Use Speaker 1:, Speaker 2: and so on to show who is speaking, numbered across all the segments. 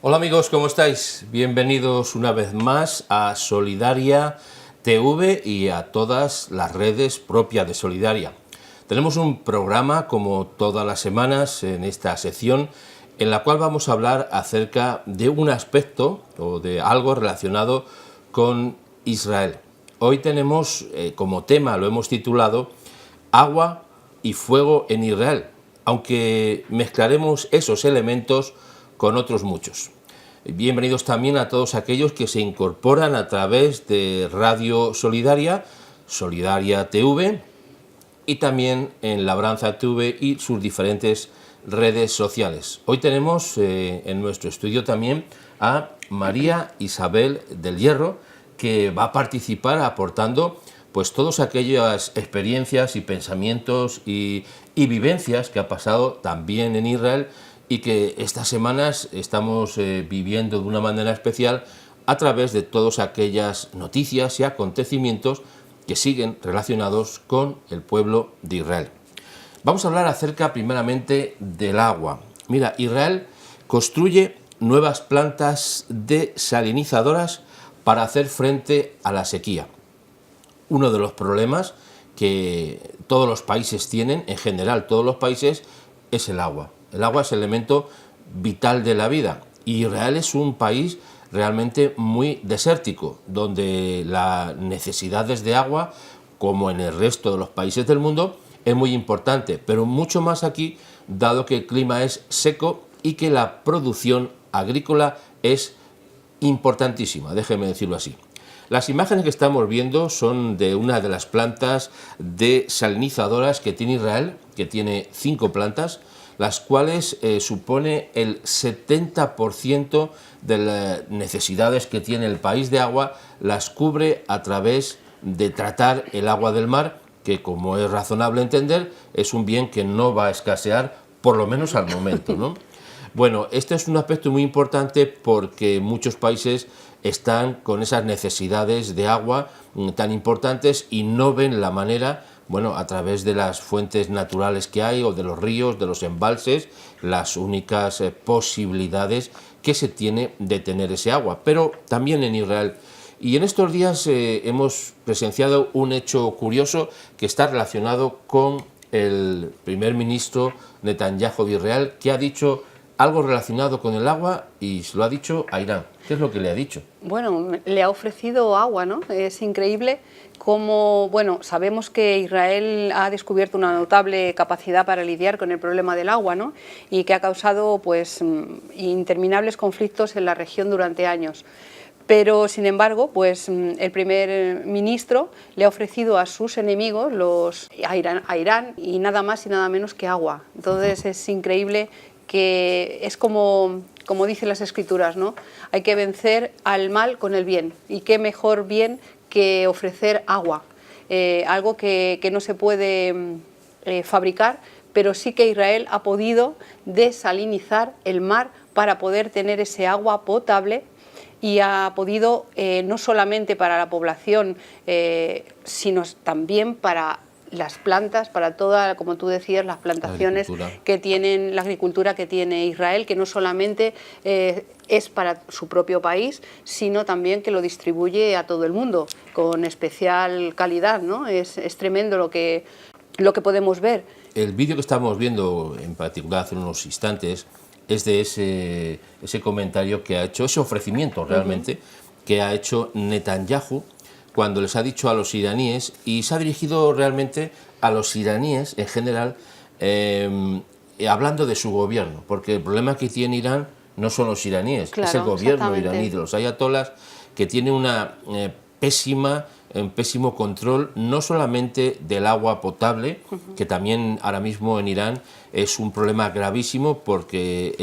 Speaker 1: Hola amigos, ¿cómo estáis? Bienvenidos una vez más a Solidaria TV y a todas las redes propias de Solidaria. Tenemos un programa, como todas las semanas, en esta sección, en la cual vamos a hablar acerca de un aspecto o de algo relacionado con Israel. Hoy tenemos como tema, lo hemos titulado, Agua y fuego en Israel, aunque mezclaremos esos elementos con otros muchos. Bienvenidos también a todos aquellos que se incorporan a través de Radio Solidaria, Solidaria TV y también en Labranza TV y sus diferentes redes sociales. Hoy tenemos en nuestro estudio también a María Isabel del Hierro, que va a participar aportando pues todas aquellas experiencias y pensamientos y vivencias que ha pasado también en Israel y que estas semanas estamos viviendo de una manera especial a través de todas aquellas noticias y acontecimientos que siguen relacionados con el pueblo de Israel. Vamos a hablar acerca primeramente del agua. Mira, Israel construye nuevas plantas desalinizadoras para hacer frente a la sequía. Uno de los problemas que todos los países tienen, en general todos los países, es el agua. El agua es el elemento vital de la vida y Israel es un país realmente muy desértico, donde las necesidades de agua, como en el resto de los países del mundo, es muy importante, pero mucho más aquí, dado que el clima es seco y que la producción agrícola es importantísima, déjeme decirlo así. Las imágenes que estamos viendo son de una de las plantas desalinizadoras que tiene Israel, que tiene 5 plantas, las cuales supone el 70% de las necesidades que tiene el país de agua, las cubre a través de tratar el agua del mar, que como es razonable entender, es un bien que no va a escasear, por lo menos al momento, ¿no? Bueno, este es un aspecto muy importante porque muchos países están con esas necesidades de agua tan importantes y no ven la manera, bueno, a través de las fuentes naturales que hay o de los ríos, de los embalses, las únicas posibilidades que se tiene de tener ese agua, pero también en Israel. Y en estos días hemos presenciado un hecho curioso que está relacionado con el primer ministro Netanyahu de Israel, que ha dicho algo relacionado con el agua y se lo ha dicho a Irán. ¿Qué es lo que le ha dicho?
Speaker 2: Bueno, le ha ofrecido agua, ¿no? Es increíble cómo, bueno, sabemos que Israel ha descubierto una notable capacidad para lidiar con el problema del agua, ¿no? Y que ha causado, pues, interminables conflictos en la región durante años. Pero, sin embargo, pues el primer ministro le ha ofrecido a sus enemigos, a Irán, y nada más y nada menos que agua. Entonces es increíble que es como dicen las escrituras, ¿no? Hay que vencer al mal con el bien. Y qué mejor bien que ofrecer agua. Algo que no se puede fabricar, pero sí que Israel ha podido desalinizar el mar para poder tener ese agua potable y ha podido, no solamente para la población, sino también para las plantas, para toda, como tú decías, las plantaciones que tienen, la agricultura que tiene Israel, que no solamente es para su propio país, sino también que lo distribuye a todo el mundo, con especial calidad, ¿no? Es tremendo lo que podemos ver.
Speaker 1: El vídeo que estamos viendo, en particular hace unos instantes, es de ese comentario que ha hecho, ese ofrecimiento realmente, que ha hecho Netanyahu, cuando les ha dicho a los iraníes, y se ha dirigido realmente a los iraníes en general, hablando de su gobierno, porque el problema que tiene Irán no son los iraníes, claro, es el gobierno iraní, de los ayatolás, que tiene un pésimo control, no solamente del agua potable, que también ahora mismo en Irán es un problema gravísimo porque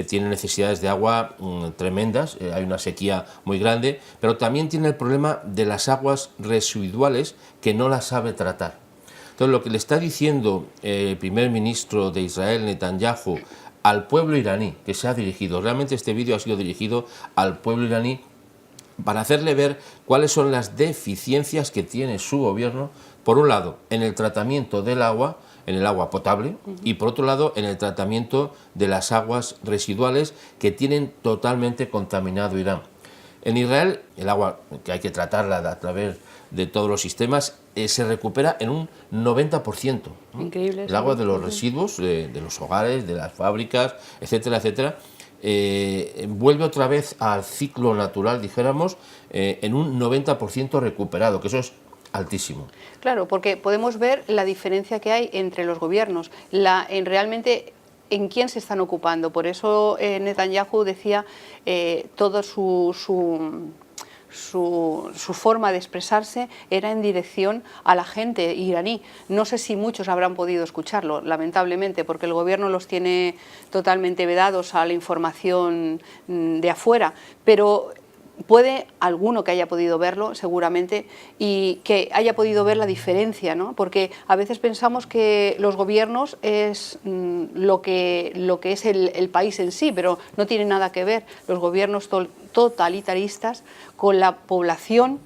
Speaker 1: tiene necesidades de agua tremendas, hay una sequía muy grande, pero también tiene el problema de las aguas residuales que no las sabe tratar. Entonces, lo que le está diciendo el primer ministro de Israel, Netanyahu, al pueblo iraní, que se ha dirigido, realmente este vídeo ha sido dirigido al pueblo iraní, para hacerle ver cuáles son las deficiencias que tiene su gobierno, por un lado, en el tratamiento del agua, en el agua potable y por otro lado en el tratamiento de las aguas residuales que tienen totalmente contaminado Irán. En Israel el agua, que hay que tratarla a través de todos los sistemas, se recupera en un 90%.
Speaker 2: Increíble.
Speaker 1: El agua de los residuos, de los hogares, de las fábricas, etcétera, etcétera, vuelve otra vez al ciclo natural, dijéramos, en un 90% recuperado, que eso es altísimo.
Speaker 2: Claro, porque podemos ver la diferencia que hay entre los gobiernos, realmente en quién se están ocupando. Por eso Netanyahu decía todo su forma de expresarse era en dirección a la gente iraní. No sé si muchos habrán podido escucharlo, lamentablemente, porque el gobierno los tiene totalmente vedados a la información de afuera, pero puede alguno que haya podido verlo, seguramente, y que haya podido ver la diferencia, ¿no? Porque a veces pensamos que los gobiernos es lo que es el país en sí, pero no tiene nada que ver los gobiernos totalitaristas con la población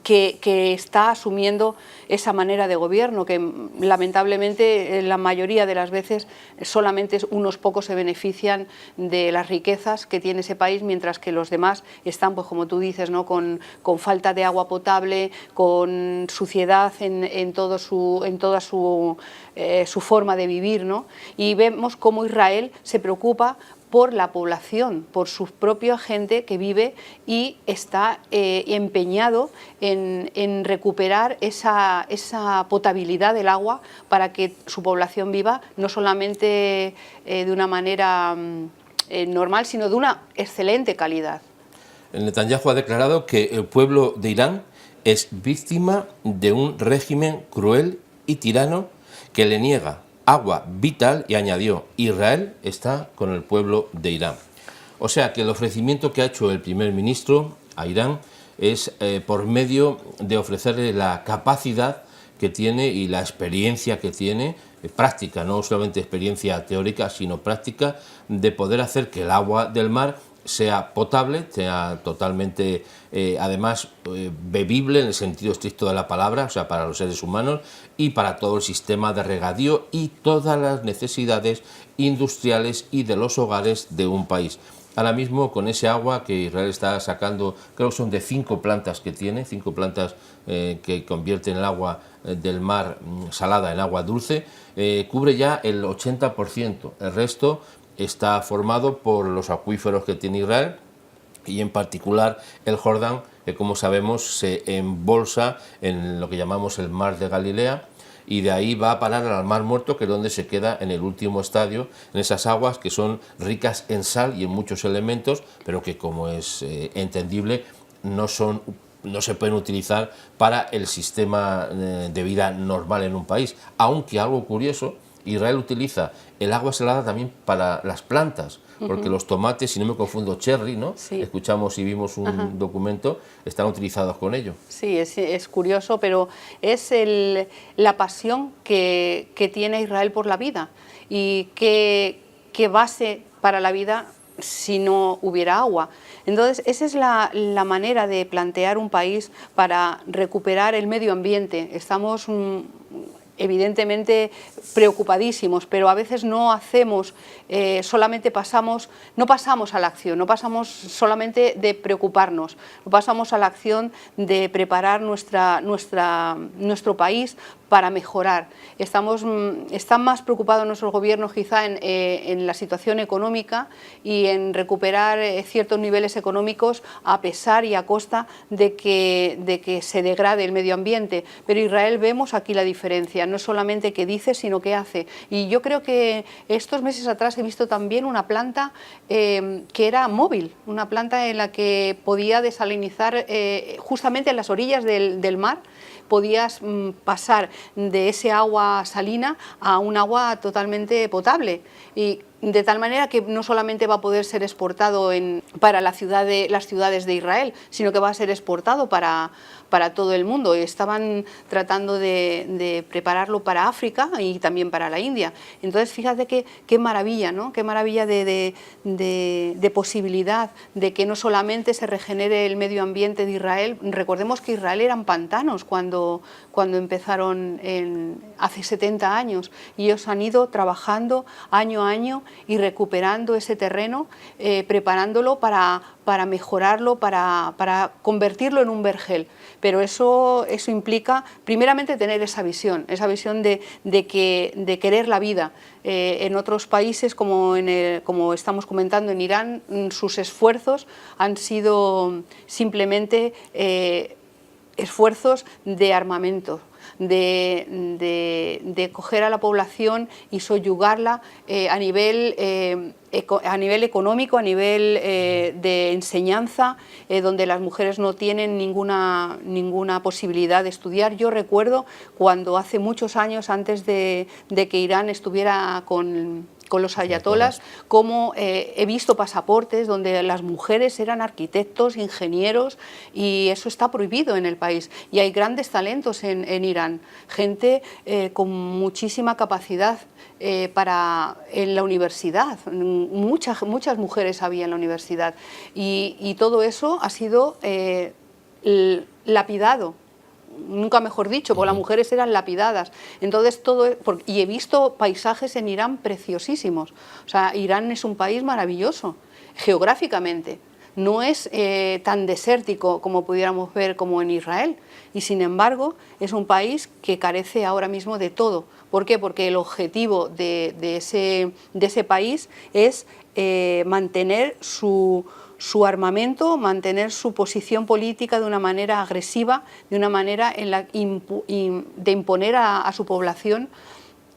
Speaker 2: que está asumiendo esa manera de gobierno, que lamentablemente la mayoría de las veces solamente unos pocos se benefician de las riquezas que tiene ese país, mientras que los demás están, pues como tú dices, ¿no? con falta de agua potable, con suciedad en toda su forma de vivir, ¿no? Y vemos cómo Israel se preocupa por la población, por su propia gente que vive y está empeñado en recuperar esa potabilidad del agua para que su población viva no solamente de una manera normal, sino de una excelente calidad.
Speaker 1: El Netanyahu ha declarado que el pueblo de Irán es víctima de un régimen cruel y tirano que le niega agua vital y añadió, Israel está con el pueblo de Irán. O sea que el ofrecimiento que ha hecho el primer ministro a Irán es por medio de ofrecerle la capacidad que tiene y la experiencia que tiene, práctica, no solamente experiencia teórica, sino práctica, de poder hacer que el agua del mar sea potable, sea totalmente, además, bebible en el sentido estricto de la palabra, o sea, para los seres humanos y para todo el sistema de regadío y todas las necesidades industriales y de los hogares de un país. Ahora mismo, con ese agua que Israel está sacando, creo que son de 5 plantas que tiene, 5 plantas que convierten el agua del mar salada en agua dulce, cubre ya el 80%, el resto está formado por los acuíferos que tiene Israel y en particular el Jordán, que como sabemos se embolsa en lo que llamamos el mar de Galilea y de ahí va a parar al mar Muerto, que es donde se queda en el último estadio, en esas aguas que son ricas en sal y en muchos elementos, pero que, como es entendible, no se pueden utilizar para el sistema de vida normal en un país, aunque algo curioso, Israel utiliza el agua salada también para las plantas, porque los tomates, si no me confundo, cherry, ¿no?
Speaker 2: Sí.
Speaker 1: Escuchamos y vimos un documento, están utilizados con ello.
Speaker 2: Sí, es curioso, pero es la pasión que tiene Israel por la vida y qué base para la vida si no hubiera agua. Entonces, esa es la manera de plantear un país para recuperar el medio ambiente. Estamos evidentemente preocupadísimos, pero a veces no hacemos, no pasamos a la acción, no pasamos solamente de preocuparnos, no pasamos a la acción de preparar nuestro país para mejorar. Están más preocupados nuestros gobiernos quizá en la situación económica y en recuperar ciertos niveles económicos a pesar y a costa de que se degrade el medio ambiente. Pero Israel, vemos aquí la diferencia, no solamente qué dice, sino qué hace. Y yo creo que estos meses atrás he visto también una planta que era móvil, una planta en la que podía desalinizar justamente en las orillas del mar. Podías pasar de ese agua salina a un agua totalmente potable y de tal manera que no solamente va a poder ser exportado para las ciudades de Israel, sino que va a ser exportado para todo el mundo. Estaban tratando de prepararlo para África y también para la India. Entonces, fíjate qué maravilla, ¿no? Qué maravilla de posibilidad de que no solamente se regenere el medio ambiente de Israel. Recordemos que Israel eran pantanos cuando empezaron hace 70 años, y ellos han ido trabajando año a año y recuperando ese terreno, preparándolo para mejorarlo, para convertirlo en un vergel. Pero eso implica, primeramente, tener esa visión de querer la vida. En otros países, como estamos comentando en Irán, sus esfuerzos han sido simplemente esfuerzos de armamento, de coger a la población y soyugarla a nivel económico, a nivel de enseñanza, donde las mujeres no tienen ninguna posibilidad de estudiar. Yo recuerdo cuando hace muchos años, antes de que Irán estuviera con los ayatolás, como he visto pasaportes donde las mujeres eran arquitectos, ingenieros, y eso está prohibido en el país. Y hay grandes talentos en Irán, gente con muchísima capacidad en la universidad. Muchas mujeres había en la universidad, y todo eso ha sido lapidado. Nunca mejor dicho, porque las mujeres eran lapidadas. Entonces y he visto paisajes en Irán preciosísimos. O sea, Irán es un país maravilloso, geográficamente. No es tan desértico como pudiéramos ver como en Israel, y sin embargo es un país que carece ahora mismo de todo. ¿Por qué? Porque el objetivo de ese país es mantener su armamento, mantener su posición política de una manera agresiva, de una manera de imponer a su población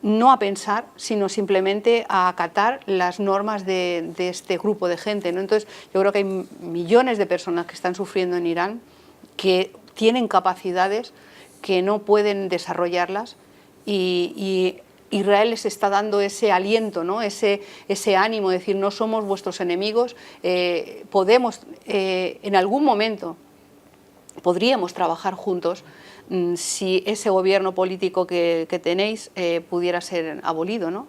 Speaker 2: no a pensar, sino simplemente a acatar las normas de este grupo de gente, ¿no? Entonces, yo creo que hay millones de personas que están sufriendo en Irán, que tienen capacidades, que no pueden desarrollarlas, y Israel les está dando ese aliento, ¿no? ese ánimo de decir: no somos vuestros enemigos, podemos, en algún momento podríamos trabajar juntos si ese gobierno político que tenéis pudiera ser abolido, ¿no?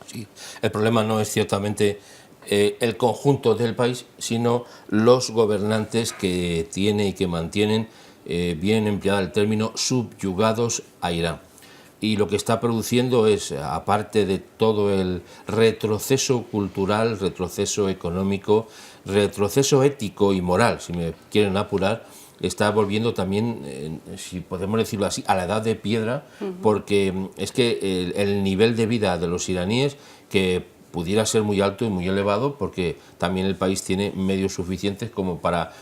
Speaker 1: Sí, el problema no es ciertamente el conjunto del país, sino los gobernantes que tiene y que mantienen, bien empleado el término, subyugados a Irán. Y lo que está produciendo es, aparte de todo el retroceso cultural, retroceso económico, retroceso ético y moral, si me quieren apurar, está volviendo también, si podemos decirlo así, a la edad de piedra, porque es que el nivel de vida de los iraníes, que pudiera ser muy alto y muy elevado, porque también el país tiene medios suficientes como para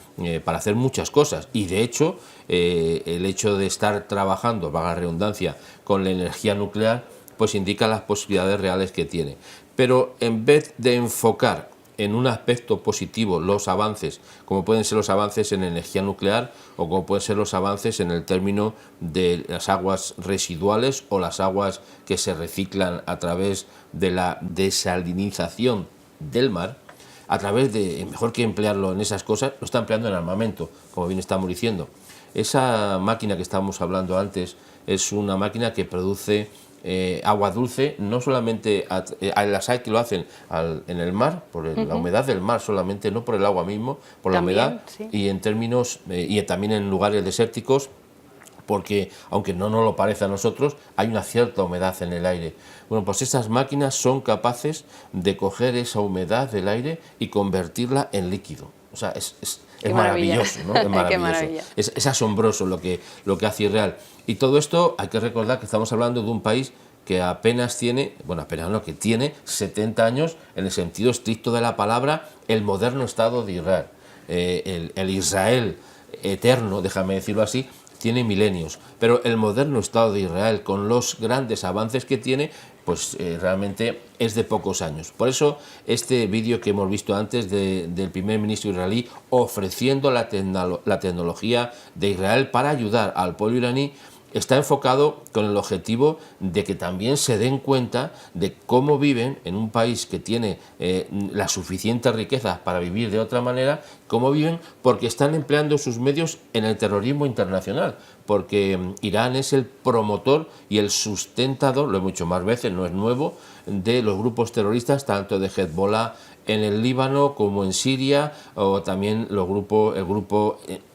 Speaker 1: hacer muchas cosas, y de hecho el hecho de estar trabajando, valga la redundancia, con la energía nuclear, pues indica las posibilidades reales que tiene. Pero en vez de enfocar en un aspecto positivo los avances, como pueden ser los avances en energía nuclear o como pueden ser los avances en el término de las aguas residuales o las aguas que se reciclan a través de la desalinización del mar, a través de, mejor que emplearlo en esas cosas, lo está empleando en armamento, como bien estamos diciendo. Esa máquina que estábamos hablando antes es una máquina que produce agua dulce, no solamente las hay que lo hacen en el mar, por la humedad del mar solamente, no por el agua mismo, por también, la humedad, sí. Y en términos, y también en lugares desérticos, porque aunque no nos lo parece a nosotros, hay una cierta humedad en el aire. Bueno, pues esas máquinas son capaces de coger esa humedad del aire y convertirla en líquido. O sea, es maravilloso, ¿no? Es maravilloso. Es asombroso lo que hace Israel. Y todo esto hay que recordar que estamos hablando de un país que apenas tiene, bueno, apenas no, que tiene 70 años en el sentido estricto de la palabra, el moderno Estado de Israel. El Israel eterno, déjame decirlo así, tiene milenios, pero el moderno Estado de Israel, con los grandes avances que tiene, pues realmente es de pocos años. Por eso este vídeo que hemos visto antes del primer ministro israelí ofreciendo la tecnología de Israel para ayudar al pueblo iraní, está enfocado con el objetivo de que también se den cuenta de cómo viven en un país que tiene las suficientes riquezas para vivir de otra manera, cómo viven porque están empleando sus medios en el terrorismo internacional, porque Irán es el promotor y el sustentador, lo he dicho más veces, no es nuevo, de los grupos terroristas, tanto de Hezbollah en el Líbano como en Siria, o también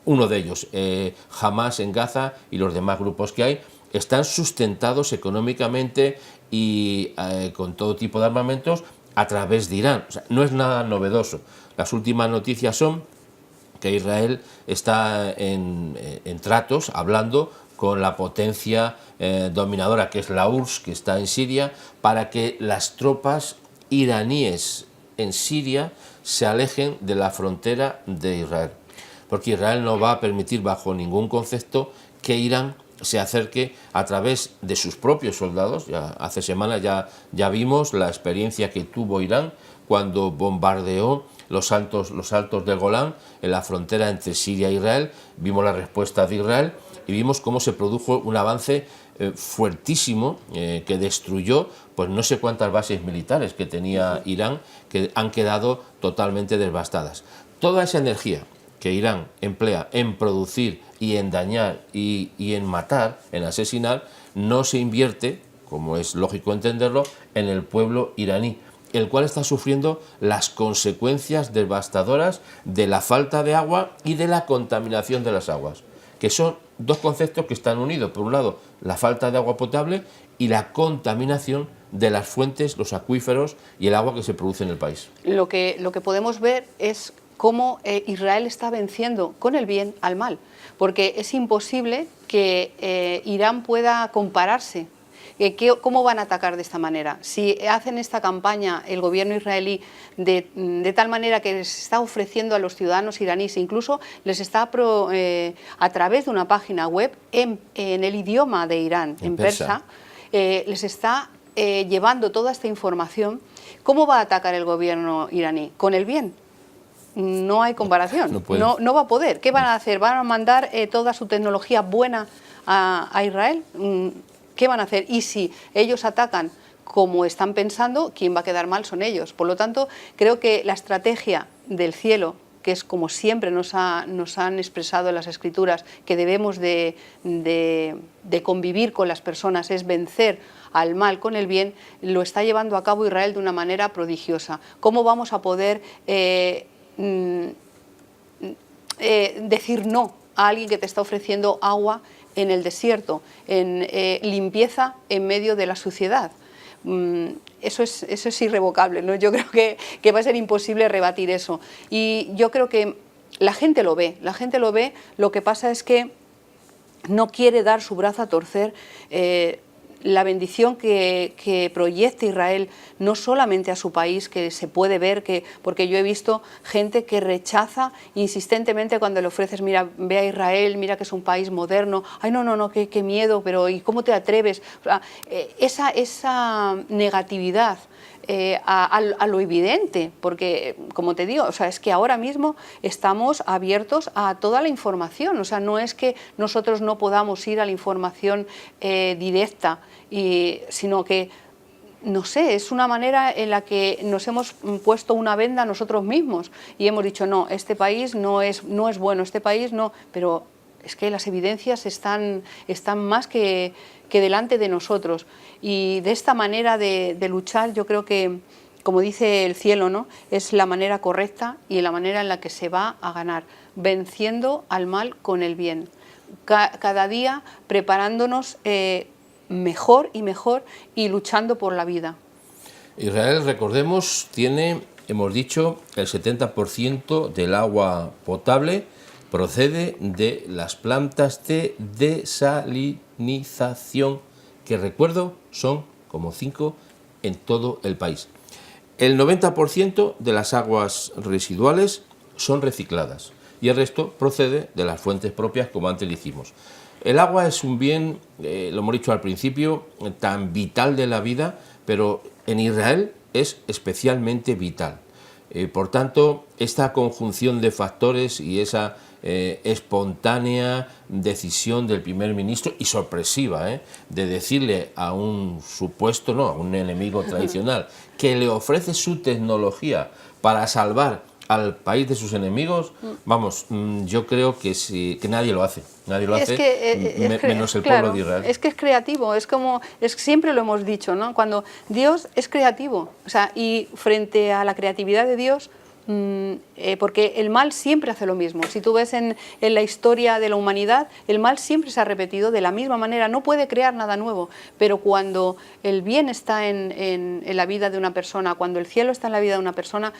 Speaker 1: uno de ellos, Hamas en Gaza, y los demás grupos que hay, están sustentados económicamente y con todo tipo de armamentos a través de Irán. O sea, no es nada novedoso. Las últimas noticias son que Israel está en tratos, hablando con la potencia dominadora que es la URSS, que está en Siria, para que las tropas iraníes en Siria se alejen de la frontera de Israel, porque Israel no va a permitir bajo ningún concepto que Irán se acerque a través de sus propios soldados. Ya hace semanas ya vimos la experiencia que tuvo Irán cuando bombardeó los altos del Golán en la frontera entre Siria e Israel. Vimos la respuesta de Israel y vimos cómo se produjo un avance fuertísimo que destruyó pues no sé cuántas bases militares que tenía Irán, que han quedado totalmente devastadas. Toda esa energía que Irán emplea en producir y en dañar y en matar, en asesinar, no se invierte, como es lógico entenderlo, en el pueblo iraní, el cual está sufriendo las consecuencias devastadoras de la falta de agua y de la contaminación de las aguas, que son dos conceptos que están unidos. Por un lado, la falta de agua potable y la contaminación de las fuentes, los acuíferos y el agua que se produce en el país.
Speaker 2: Lo que podemos ver es cómo Israel está venciendo con el bien al mal, porque es imposible que Irán pueda compararse. ¿Cómo van a atacar de esta manera? Si hacen esta campaña el gobierno israelí de tal manera que les está ofreciendo a los ciudadanos iraníes, incluso les está a través de una página web en el idioma de Irán, en persa, les está llevando toda esta información. ¿Cómo va a atacar el gobierno iraní? ¿Con el bien? No hay comparación, no va a poder. ¿Qué van a hacer? ¿Van a mandar toda su tecnología buena a Israel? ¿Qué van a hacer? Y si ellos atacan como están pensando, quien va a quedar mal son ellos. Por lo tanto, creo que la estrategia del cielo, que es como siempre nos han expresado en las Escrituras, que debemos de convivir con las personas, es vencer al mal con el bien, lo está llevando a cabo Israel de una manera prodigiosa. ¿Cómo vamos a poder decir no a alguien que te está ofreciendo agua en el desierto, en limpieza en medio de la suciedad? Eso es irrevocable, ¿no? Yo creo que va a ser imposible rebatir eso. Y yo creo que la gente lo ve, lo que pasa es que no quiere dar su brazo a torcer. La bendición que proyecta Israel, no solamente a su país, que se puede ver, porque yo he visto gente que rechaza insistentemente cuando le ofreces, mira, ve a Israel, mira que es un país moderno, ay no, qué miedo, pero ¿y cómo te atreves? O sea, esa negatividad a lo evidente, porque como te digo, o sea, es que ahora mismo estamos abiertos a toda la información, o sea, no es que nosotros no podamos ir a la información directa, sino que, no sé, es una manera en la que nos hemos puesto una venda nosotros mismos y hemos dicho, no, este país no es bueno, este país no, pero es que las evidencias están más que delante de nosotros. Y de esta manera de luchar, yo creo que, como dice el cielo, ¿no?, es la manera correcta y la manera en la que se va a ganar, venciendo al mal con el bien. Cada día preparándonos mejor y mejor y luchando por la vida.
Speaker 1: Israel, recordemos, tiene, hemos dicho, el 70% del agua potable procede de las plantas de desalinización, que recuerdo son como 5 en todo el país. El 90% de las aguas residuales son recicladas y el resto procede de las fuentes propias, como antes dijimos. El agua es un bien, lo hemos dicho al principio, tan vital de la vida, pero en Israel es especialmente vital. Por tanto, esta conjunción de factores y esa espontánea decisión del primer ministro y sorpresiva, de decirle a un supuesto, no, a un enemigo tradicional, que le ofrece su tecnología para salvar al país de sus enemigos, vamos, yo creo que nadie lo hace, menos el pueblo de Israel.
Speaker 2: Es que es creativo, siempre lo hemos dicho, ¿no? Cuando Dios es creativo, o sea, y frente a la creatividad de Dios, porque el mal siempre hace lo mismo. Si tú ves en la historia de la humanidad, el mal siempre se ha repetido de la misma manera, no puede crear nada nuevo, pero cuando el bien está en la vida de una persona, cuando el cielo está en la vida de una persona,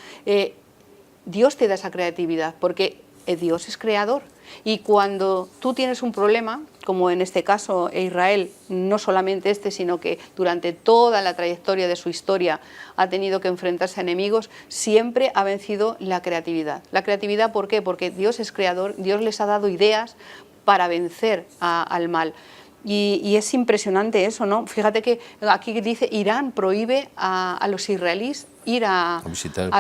Speaker 2: Dios te da esa creatividad, porque Dios es creador. Y cuando tú tienes un problema, como en este caso Israel, no solamente sino que durante toda la trayectoria de su historia ha tenido que enfrentarse a enemigos, siempre ha vencido la creatividad. La creatividad, ¿por qué? Porque Dios es creador, Dios les ha dado ideas para vencer al mal. Y es impresionante eso, ¿no? Fíjate que aquí dice Irán prohíbe a los israelíes ir a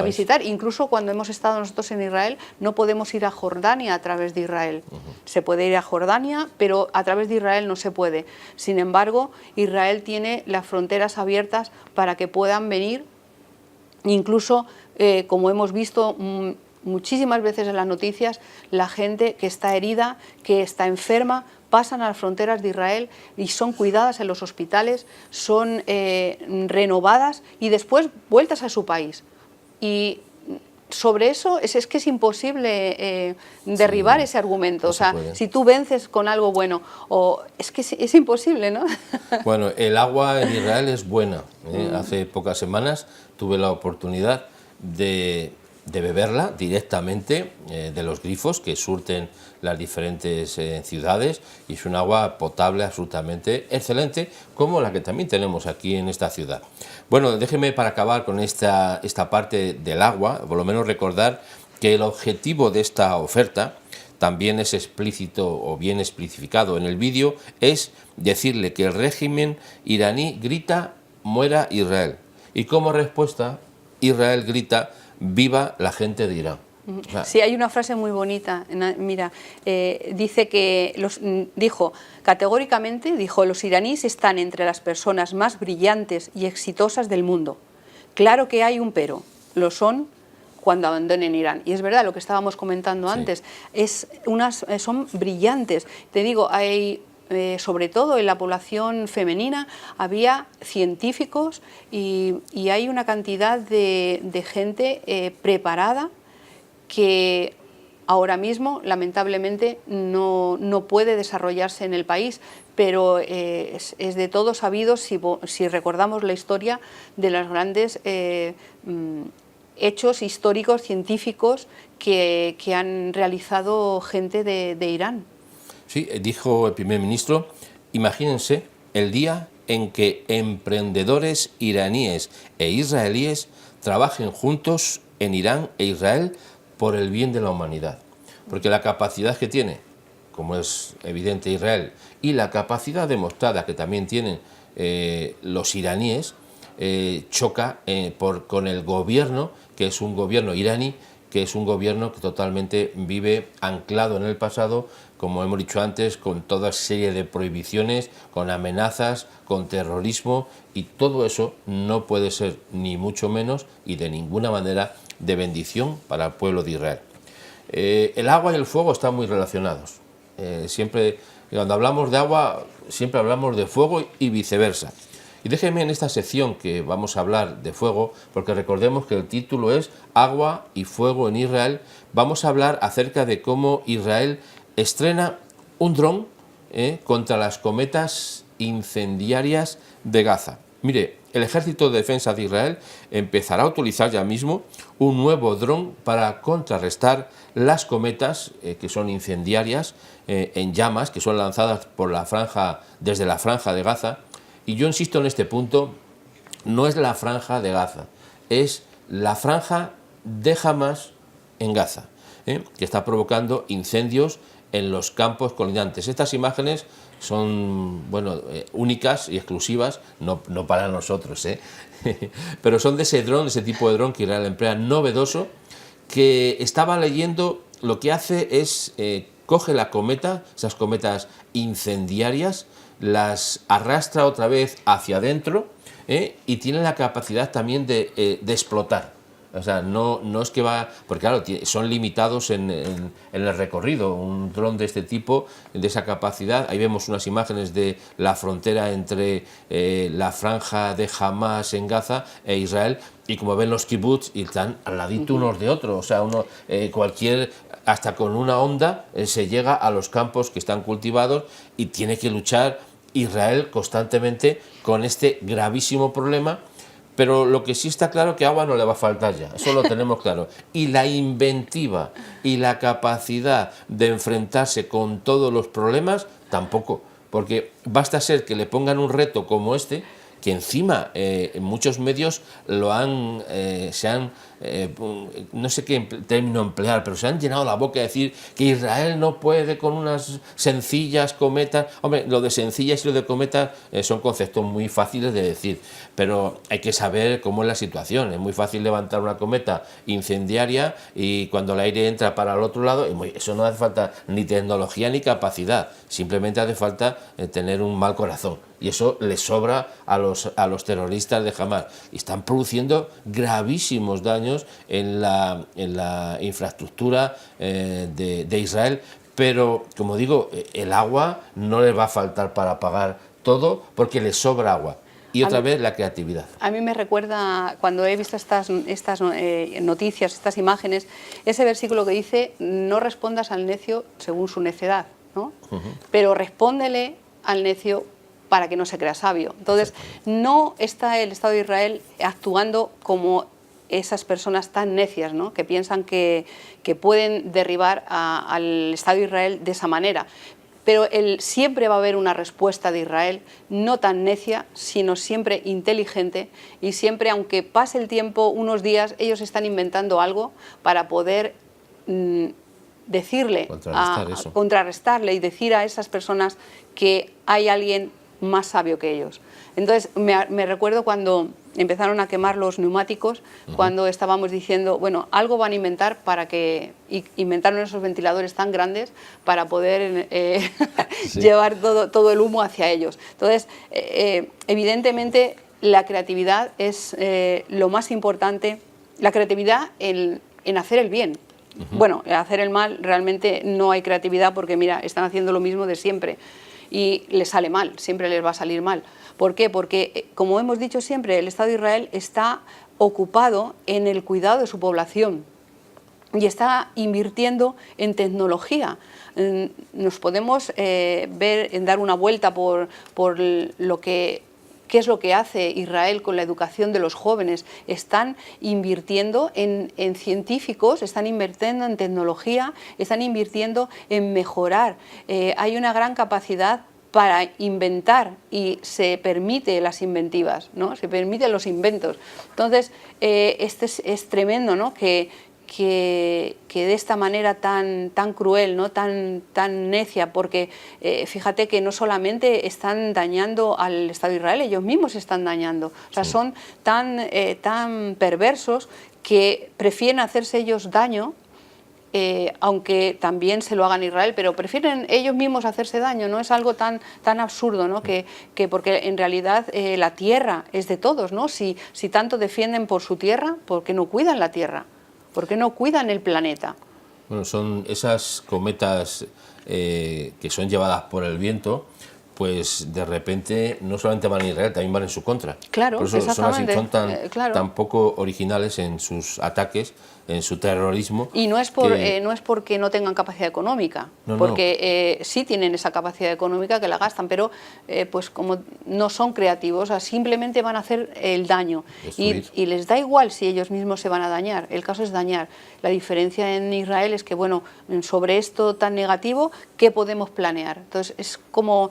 Speaker 2: visitar. Incluso cuando hemos estado nosotros en Israel, no podemos ir a Jordania a través de Israel. Se puede ir a Jordania, pero a través de Israel no se puede. Sin embargo, Israel tiene las fronteras abiertas para que puedan venir, incluso, como hemos visto muchísimas veces en las noticias, la gente que está herida, que está enferma, pasan a las fronteras de Israel y son cuidadas en los hospitales, son renovadas y después vueltas a su país. Y sobre eso es que es imposible derribar ese argumento. O sea, si tú vences con algo bueno, es que es imposible, ¿no?
Speaker 1: Bueno, el agua en Israel es buena. Hace pocas semanas tuve la oportunidad de beberla directamente de los grifos que surten las diferentes ciudades, y es un agua potable absolutamente excelente, como la que también tenemos aquí en esta ciudad. Bueno, déjeme para acabar con esta parte del agua, por lo menos recordar que el objetivo de esta oferta también es explícito o bien especificado en el vídeo, es decirle que el régimen iraní grita "muera Israel", y como respuesta Israel grita "viva la gente de Irán".
Speaker 2: Sí, hay una frase muy bonita, mira, dice que, dijo categóricamente, los iraníes están entre las personas más brillantes y exitosas del mundo. Claro que hay un pero, lo son cuando abandonen Irán. Y es verdad, lo que estábamos comentando antes, son brillantes. Te digo, hay... sobre todo en la población femenina, había científicos y hay una cantidad de gente preparada que ahora mismo, lamentablemente, no puede desarrollarse en el país, pero es de todo sabido si recordamos la historia de los grandes hechos históricos, científicos que han realizado gente de Irán.
Speaker 1: Sí, dijo el primer ministro, imagínense el día en que emprendedores iraníes e israelíes trabajen juntos en Irán e Israel por el bien de la humanidad. Porque la capacidad que tiene, como es evidente Israel, y la capacidad demostrada que también tienen los iraníes, choca con el gobierno, que es un gobierno iraní, que es un gobierno que totalmente vive anclado en el pasado, como hemos dicho antes, con toda serie de prohibiciones, con amenazas, con terrorismo, y todo eso no puede ser ni mucho menos y de ninguna manera de bendición para el pueblo de Israel. El agua y el fuego están muy relacionados. Siempre, cuando hablamos de agua, siempre hablamos de fuego y viceversa. Y déjenme en esta sección que vamos a hablar de fuego, porque recordemos que el título es Agua y fuego en Israel. Vamos a hablar acerca de cómo Israel estrena un dron contra las cometas incendiarias de Gaza. Mire, el Ejército de Defensa de Israel empezará a utilizar ya mismo un nuevo dron para contrarrestar las cometas que son incendiarias en llamas, que son lanzadas desde la franja de Gaza. Y yo insisto en este punto, no es la franja de Gaza, es la franja de Hamas en Gaza, que está provocando incendios en los campos colindantes. Estas imágenes son únicas y exclusivas, no para nosotros, pero son de ese tipo de dron que Israel emplea, novedoso, que estaba leyendo lo que hace es coge la cometa, esas cometas incendiarias, las arrastra otra vez hacia adentro, y tiene la capacidad también de explotar. O sea, no es que va... Porque claro, son limitados en el recorrido. Un dron de este tipo, de esa capacidad, ahí vemos unas imágenes de la frontera entre la franja de Hamas en Gaza e Israel, y como ven los kibbutz, y están al ladito unos de otros. O sea, hasta con una onda se llega a los campos que están cultivados, y tiene que luchar Israel constantemente con este gravísimo problema. Pero lo que sí está claro, que agua no le va a faltar ya, eso lo tenemos claro. Y la inventiva y la capacidad de enfrentarse con todos los problemas, tampoco. Porque basta ser que le pongan un reto como este, que encima en muchos medios no sé qué término emplear, pero se han llenado la boca de decir que Israel no puede con unas sencillas cometas. Hombre, lo de sencillas y lo de cometas son conceptos muy fáciles de decir, pero hay que saber cómo es la situación. Es muy fácil levantar una cometa incendiaria y cuando el aire entra para el otro lado, eso no hace falta ni tecnología ni capacidad, simplemente hace falta tener un mal corazón. Y eso le sobra a los terroristas de Hamas. Y están produciendo gravísimos daños en la infraestructura de Israel. Pero, como digo, el agua no les va a faltar para pagar todo, porque les sobra agua. Y otra vez la creatividad.
Speaker 2: A mí me recuerda, cuando he visto estas noticias, estas imágenes, ese versículo que dice: no respondas al necio según su necedad, ¿no? Pero respóndele al necio para que no se crea sabio. Entonces, no está el Estado de Israel actuando como esas personas tan necias, ¿no?, que piensan que pueden derribar al Estado de Israel de esa manera. Pero siempre va a haber una respuesta de Israel, no tan necia, sino siempre inteligente, y siempre, aunque pase el tiempo, unos días, ellos están inventando algo para poder decirle, contrarrestarle y decir a esas personas que hay alguien más sabio que ellos. Entonces, me recuerdo cuando empezaron a quemar los neumáticos, cuando estábamos diciendo, bueno, algo van a inventar inventaron esos ventiladores tan grandes para poder llevar todo el humo hacia ellos. Entonces, evidentemente, la creatividad es lo más importante, la creatividad en hacer el bien. Bueno, en hacer el mal realmente no hay creatividad, porque mira, están haciendo lo mismo de siempre. Y les sale mal, siempre les va a salir mal. ¿Por qué? Porque, como hemos dicho siempre, el Estado de Israel está ocupado en el cuidado de su población y está invirtiendo en tecnología. Nos podemos dar una vuelta por lo que... ¿Qué es lo que hace Israel con la educación de los jóvenes? Están invirtiendo en científicos, están invirtiendo en tecnología, están invirtiendo en mejorar. Hay una gran capacidad para inventar y se permite las inventivas, ¿no? Se permiten los inventos. Entonces, es tremendo, ¿no?, que de esta manera tan cruel, ¿no?, tan necia, porque fíjate que no solamente están dañando al Estado de Israel, ellos mismos se están dañando. O sea, son tan perversos que prefieren hacerse ellos daño, aunque también se lo hagan a Israel, pero prefieren ellos mismos hacerse daño. No es algo tan absurdo, ¿no?, que porque en realidad la tierra es de todos, ¿no? Si tanto defienden por su tierra, ¿por qué no cuidan la tierra? ¿Por qué no cuidan el planeta?
Speaker 1: Bueno, son esas cometas que son llevadas por el viento, pues de repente no solamente van a Israel, también van en su contra.
Speaker 2: Claro,
Speaker 1: por eso
Speaker 2: exactamente.
Speaker 1: son tan poco originales en sus ataques, en su terrorismo.
Speaker 2: Y no es porque no tengan capacidad económica, porque sí tienen esa capacidad económica, que la gastan, pero pues como no son creativos, o sea, simplemente van a hacer el daño. Y les da igual si ellos mismos se van a dañar, el caso es dañar. La diferencia en Israel es que, bueno, sobre esto tan negativo, ¿qué podemos planear? Entonces, es como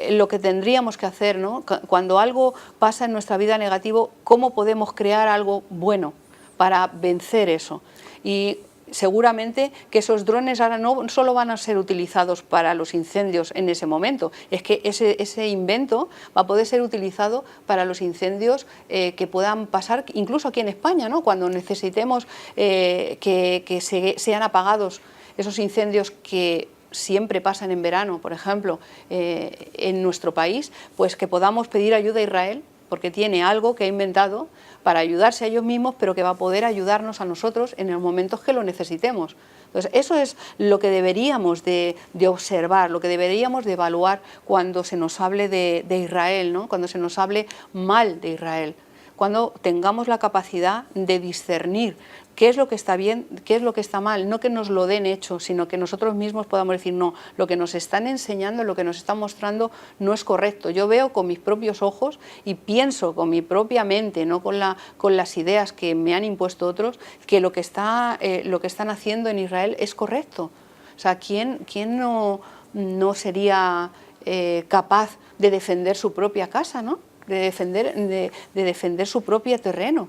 Speaker 2: lo que tendríamos que hacer, ¿no? Cuando algo pasa en nuestra vida negativo, ¿cómo podemos crear algo bueno para vencer eso? Y seguramente que esos drones ahora no solo van a ser utilizados para los incendios en ese momento, es que ese invento va a poder ser utilizado para los incendios que puedan pasar incluso aquí en España, ¿no?, cuando necesitemos que sean apagados esos incendios que siempre pasan en verano, por ejemplo, en nuestro país, pues que podamos pedir ayuda a Israel, porque tiene algo que ha inventado para ayudarse a ellos mismos, pero que va a poder ayudarnos a nosotros en los momentos que lo necesitemos. Entonces, eso es lo que deberíamos de observar, lo que deberíamos de evaluar cuando se nos hable de Israel, ¿no? Cuando se nos hable mal de Israel, cuando tengamos la capacidad de discernir qué es lo que está bien, qué es lo que está mal, no que nos lo den hecho, sino que nosotros mismos podamos decir, no, lo que nos están enseñando, lo que nos están mostrando no es correcto. Yo veo con mis propios ojos y pienso con mi propia mente, no con las ideas que me han impuesto otros, que lo que están haciendo en Israel es correcto. O sea, ¿quién no sería capaz de defender su propia casa, ¿no? de defender su propio terreno?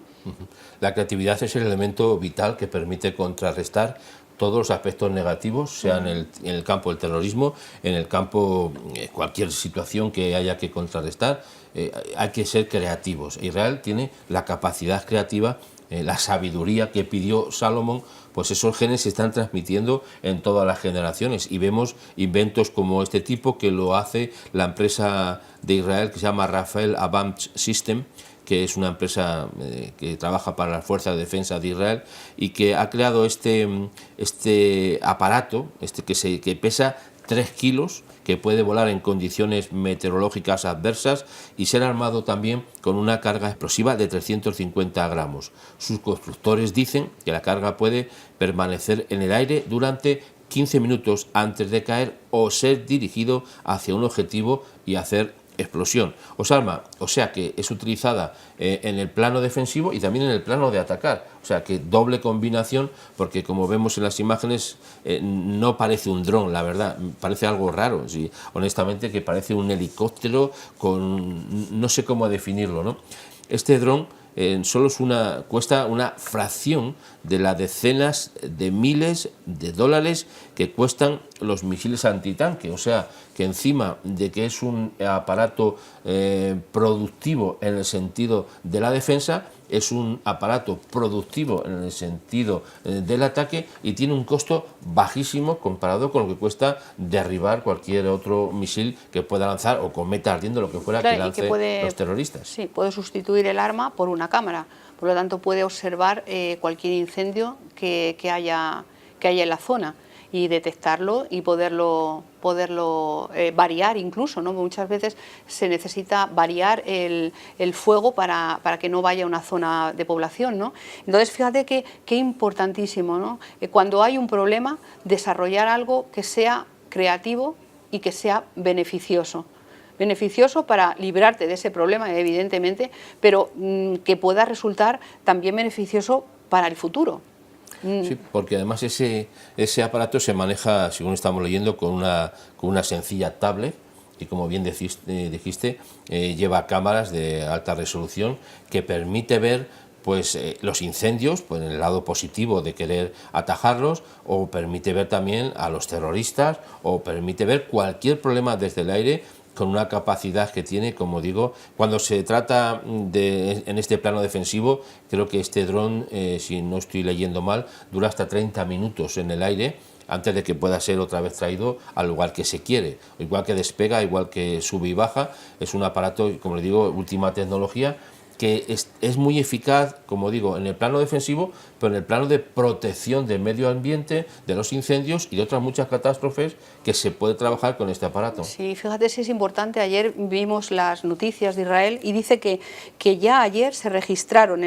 Speaker 1: La creatividad es el elemento vital que permite contrarrestar todos los aspectos negativos, sea en el campo del terrorismo, en el campo cualquier situación que haya que contrarrestar, hay que ser creativos. Israel tiene la capacidad creativa, la sabiduría que pidió Salomón, pues esos genes se están transmitiendo en todas las generaciones y vemos inventos como este tipo que lo hace la empresa de Israel que se llama Rafael Advanced System, que es una empresa que trabaja para las Fuerzas de Defensa de Israel y que ha creado este aparato que pesa 3 kilos, que puede volar en condiciones meteorológicas adversas y ser armado también con una carga explosiva de 350 gramos. Sus constructores dicen que la carga puede permanecer en el aire durante 15 minutos antes de caer o ser dirigido hacia un objetivo y hacer explosión. O sea que es utilizada en el plano defensivo y también en el plano de atacar. O sea que doble combinación, porque como vemos en las imágenes no parece un dron, la verdad, parece algo raro, sí, honestamente, que parece un helicóptero con no sé cómo definirlo, ¿no? Este dron solo cuesta una fracción de las decenas de miles de dólares que cuestan los misiles antitanque. O sea, que encima de que es un aparato productivo en el sentido de la defensa, es un aparato productivo en el sentido del ataque y tiene un costo bajísimo comparado con lo que cuesta derribar cualquier otro misil que pueda lanzar o cometa ardiendo, lo que fuera, claro, que lance los terroristas.
Speaker 2: Sí, puede sustituir el arma por una cámara, por lo tanto puede observar cualquier incendio que haya en la zona y detectarlo y poderlo variar incluso, ¿no? Muchas veces se necesita variar el fuego para que no vaya a una zona de población, ¿no? Entonces, fíjate qué importantísimo, ¿no? Cuando hay un problema, desarrollar algo que sea creativo y que sea beneficioso para librarte de ese problema, evidentemente, pero que pueda resultar también beneficioso para el futuro.
Speaker 1: Sí, porque además ese aparato se maneja, según estamos leyendo, con una sencilla tablet y, como bien dijiste, lleva cámaras de alta resolución que permite ver pues los incendios, pues en el lado positivo de querer atajarlos, o permite ver también a los terroristas, o permite ver cualquier problema desde el aire, con una capacidad que tiene, como digo, cuando se trata en este plano defensivo, creo que este dron, si no estoy leyendo mal, dura hasta 30 minutos en el aire antes de que pueda ser otra vez traído al lugar que se quiere. Igual que despega, igual que sube y baja, es un aparato, como le digo, última tecnología, que es muy eficaz, como digo, en el plano defensivo, pero en el plano de protección del medio ambiente, de los incendios y de otras muchas catástrofes que se puede trabajar con este aparato.
Speaker 2: Sí, fíjate si es importante. Ayer vimos las noticias de Israel y dice que ya ayer se registraron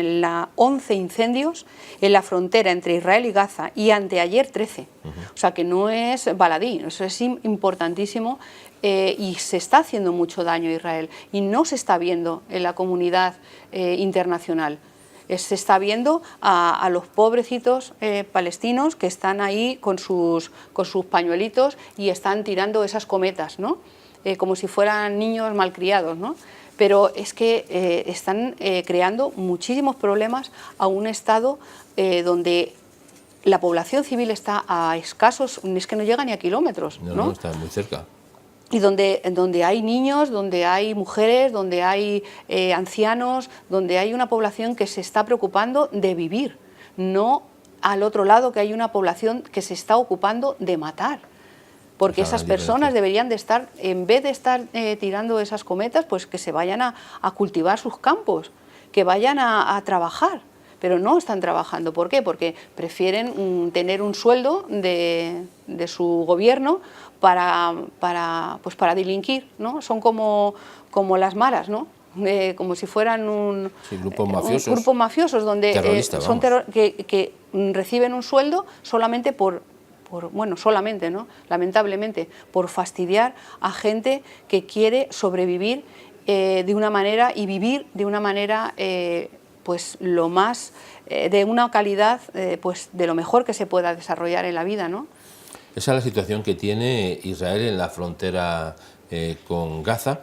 Speaker 2: 11 incendios en la frontera entre Israel y Gaza y anteayer 13. O sea que no es baladí, eso es importantísimo. Y se está haciendo mucho daño a Israel y no se está viendo en la comunidad internacional. Se está viendo a los pobrecitos palestinos que están ahí con sus pañuelitos y están tirando esas cometas, ¿no? Como si fueran niños malcriados, ¿no? Pero es que están creando muchísimos problemas a un estado donde la población civil está a escasos, es que no llega ni a kilómetros, ¿no?
Speaker 1: No, está muy cerca.
Speaker 2: Y donde hay niños, donde hay mujeres, donde hay ancianos, donde hay una población que se está preocupando de vivir, no al otro lado que hay una población que se está ocupando de matar. Porque esas personas deberían de estar, en vez de estar tirando esas cometas, pues que se vayan a cultivar sus campos, que vayan a trabajar, pero no están trabajando. ¿Por qué? Porque prefieren tener un sueldo de su gobierno para delinquir, ¿no? Son como las maras, ¿no? Como si fueran grupos mafiosos donde que reciben un sueldo solamente solamente, ¿no? Lamentablemente, por fastidiar a gente que quiere sobrevivir de una manera y vivir de una manera pues lo más, de una calidad pues de lo mejor que se pueda desarrollar en la vida, ¿no?
Speaker 1: Esa es la situación que tiene Israel en la frontera con Gaza,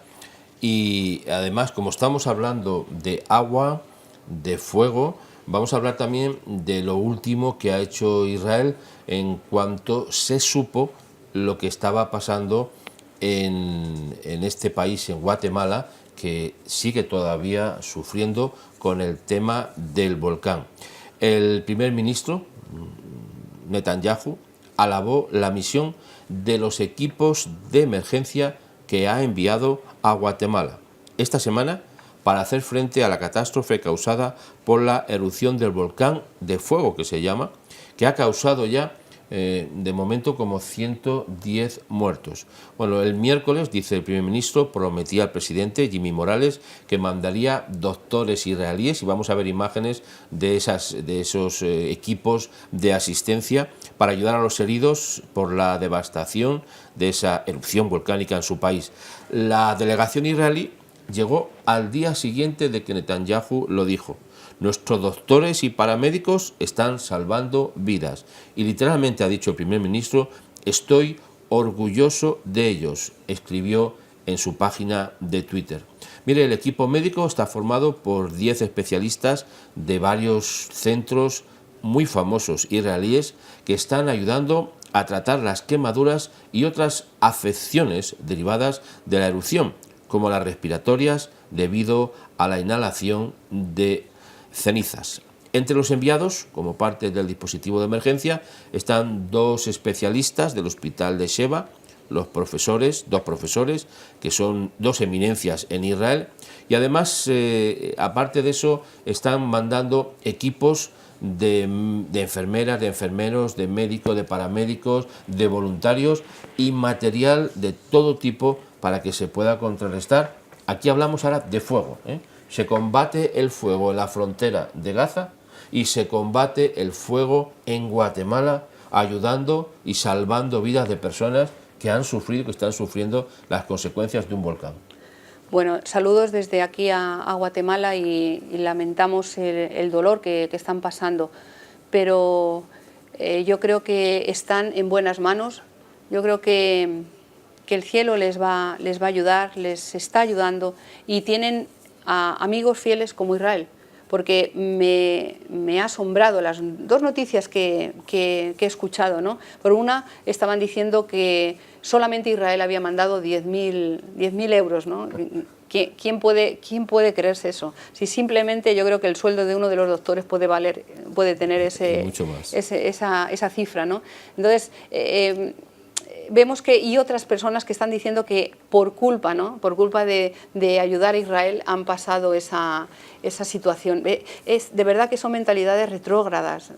Speaker 1: y además, como estamos hablando de agua, de fuego, vamos a hablar también de lo último que ha hecho Israel en cuanto se supo lo que estaba pasando en este país, en Guatemala, que sigue todavía sufriendo con el tema del volcán. El primer ministro, Netanyahu, alabó la misión de los equipos de emergencia que ha enviado a Guatemala esta semana para hacer frente a la catástrofe causada por la erupción del volcán de fuego, que se llama, que ha causado ya de momento como 110 muertos. Bueno, el miércoles, dice el primer ministro, prometía al presidente Jimmy Morales que mandaría doctores israelíes, y vamos a ver imágenes de esos equipos de asistencia para ayudar a los heridos por la devastación de esa erupción volcánica en su país. La delegación israelí llegó al día siguiente de que Netanyahu lo dijo. Nuestros doctores y paramédicos están salvando vidas. Y literalmente ha dicho el primer ministro, estoy orgulloso de ellos, escribió en su página de Twitter. Mire, el equipo médico está formado por 10 especialistas de varios centros muy famosos israelíes que están ayudando a tratar las quemaduras y otras afecciones derivadas de la erupción, como las respiratorias debido a la inhalación de cenizas. Entre los enviados, como parte del dispositivo de emergencia, están 2 especialistas del hospital de Sheba, dos profesores, que son 2 eminencias en Israel, y además, aparte de eso, están mandando equipos de enfermeras, de enfermeros, de médicos, de paramédicos, de voluntarios y material de todo tipo para que se pueda contrarrestar. Aquí hablamos ahora de fuego, Se combate el fuego en la frontera de Gaza y se combate el fuego en Guatemala, ayudando y salvando vidas de personas que han sufrido, que están sufriendo las consecuencias de un volcán.
Speaker 2: Bueno, saludos desde aquí a Guatemala y lamentamos el dolor que están pasando, pero yo creo que están en buenas manos. Yo creo que el cielo les va a ayudar, les está ayudando, y tienen a amigos fieles como Israel, porque me ha asombrado las 2 noticias que he escuchado, ¿no? Por una, estaban diciendo que solamente Israel había mandado 10.000 euros, ¿no? ¿Quién puede creerse eso? Si simplemente yo creo que el sueldo de uno de los doctores puede tener esa cifra, ¿no? Entonces, vemos que y otras personas que están diciendo que por culpa de ayudar a Israel han pasado esa situación. De verdad que son mentalidades retrógradas.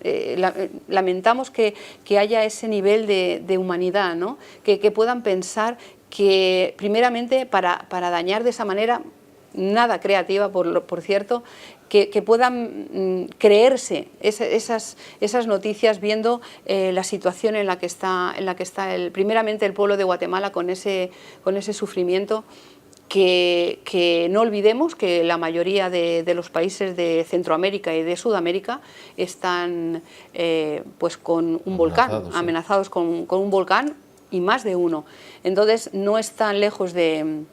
Speaker 2: Lamentamos que haya ese nivel de humanidad, ¿no? Que puedan pensar que primeramente para dañar de esa manera, nada creativa por cierto, que puedan creerse esas noticias viendo la situación en la que está primeramente el pueblo de Guatemala con ese sufrimiento, que no olvidemos que la mayoría de los países de Centroamérica y de Sudamérica están pues con un volcán, amenazados con un volcán, y más de uno. Entonces no están lejos de